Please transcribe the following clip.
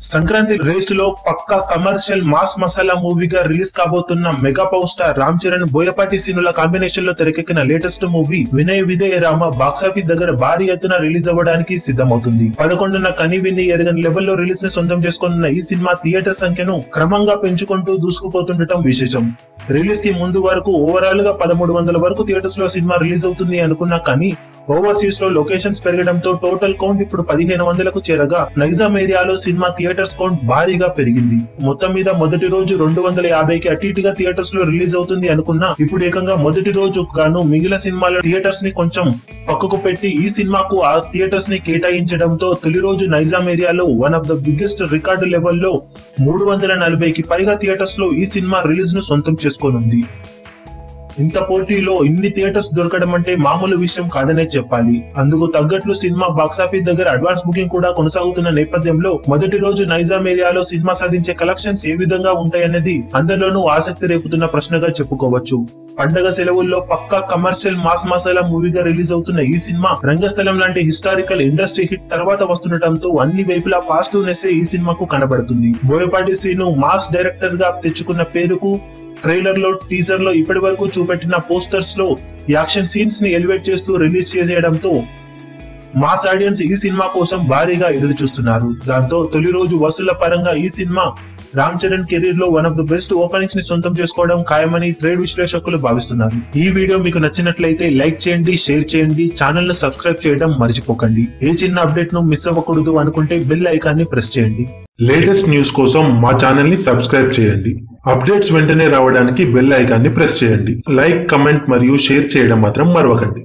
సంక్రాంతి రేసులో పక్కా commercial mass masala మూవీగా రిలీజ్ కాబోతున్న mega power star Ram Charan Boyapati సీనుల కాంబినేషన్ లో తెరకెక్కిన latest movie Vinaya Vidheya Rama box office దగ్గర భారీ ఎత్తున రిలీజ్ అవ్వడానికి సిద్ధమవుతుంది. 11న కని విని ఎరగని లెవెల్లో రిలీజ్ ని సొంతం చేసుకున్న ఈ సినిమా థియేటర్ సంఖ్యను క్రమంగా పెంచుకుంటూ దూసుకుపోతుండటం విశేషం. రిలీజ్ కి ముందు వరకు ఓవరాల్ గా 1300 వరకు థియేటర్స్ లో సినిమా రిలీజ్ అవుతుంది అనుకున్నా కానీ ఓవర్సీస్ లో లొకేషన్స్ పెరగడంతో టోటల్ కౌంట్ ఇప్పుడు 1500కు చేరగా నైజాం ఏరియాలో సినిమా థియేటర్స్ కౌంట్ భారీగా పెరిగింది. మొత్తం మీద మొదటి రోజు 250కి అటు ఇటుగా థియేటర్స్ లో రిలీజ్ అవుతుంది అనుకున్నా ఇప్పుడు ఏకంగా మొదటి రోజు గాను మిగిలిన సినిమాల థియేటర్స్ ని కొంచెం పక్కకు పెట్టి ఈ సినిమాకు ఆ థియేటర్స్ ని కేటాయించడంతో తొలి రోజు నైజాం ఏరియాలో one of the biggest record లెవెల్లో 340కి పైగా థియేటర్స్ లో ఈ సినిమా రిలీజ్ ను సొంతం చేసుకోనుంది. ఇంత పోటీలో ఇన్ని థియేటర్స్ దొరకడం అంటే మామూలు విషయం కాదనే చెప్పాలి. అందుకు తగ్గట్లు సినిమా బాక్సాఫీస్ దగ్గర అడ్వాన్స్ బుకింగ్ కూడా కొనసాగుతున్న నేపథ్యంలో మొదటి రోజు నైజాం ఏరియాలో సినిమా సాధించే కలెక్షన్స్ ఏ విధంగా ఉంటాయనేది అందరిలోనూ ఆసక్తి రేపుతున్న ప్రశ్నగా చెప్పుకోవచ్చు. పండగ సెలవుల్లో పక్కా కమర్షియల్ మాస్ మసాలా మూవీగా రిలీజ్ అవుతున్న ఈ సినిమా రంగస్థలం లాంటి హిస్టారికల్ ఇండస్ట్రీ హిట్ తర్వాత వస్తుండటంతో అన్ని వైపులా పాజిటివ్నెస్ ఈ సినిమాకు కనబడుతుంది. బోయపాటి శ్రీను మాస్ డైరెక్టర్ గా తెచ్చుకున్న పేరుకు ట్రైలర్ లో టీజర్ లో ఇప్పటి వరకు చూపెట్టిన పోస్టర్స్ లో యాక్షన్ సీన్స్ ని ఎలివేట్ చేస్తూ రిలీజ్ చేసేయడంతో మాస్ ఆడియన్స్ ఈ సినిమా కోసం భారీగా ఎదురు చూస్తున్నారు. దాంతో తొలి రోజు వసూళ్ల పరంగా ఈ సినిమా రామ్ చరణ్ కెరీర్ లో one of the best openings ని సొంతం చేసుకోవడం ఖాయమని ట్రేడ్ విశ్లేషకులు భావిస్తున్నారు. ఈ వీడియో మీకు నచ్చినట్లయితే లైక్ చేయండి, షేర్ చేయండి, ఛానల్ ను సబ్స్క్రైబ్ చేయడం మర్చిపోకండి. ఏ చిన్న అప్డేట్ ను మిస్ అవ్వకూడదు అనుకుంటే బెల్ ఐకాన్ ని ప్రెస్ చేయండి. లేటెస్ట్ న్యూస్ కోసం మా ఛానల్ ని సబ్స్క్రైబ్ చేయండి. అప్డేట్స్ వెంటనే రావడానికి బెల్ ఐకాన్ ని ప్రెస్ చేయండి. లైక్, కమెంట్ మరియు షేర్ చేయడం మాత్రం మరవకండి.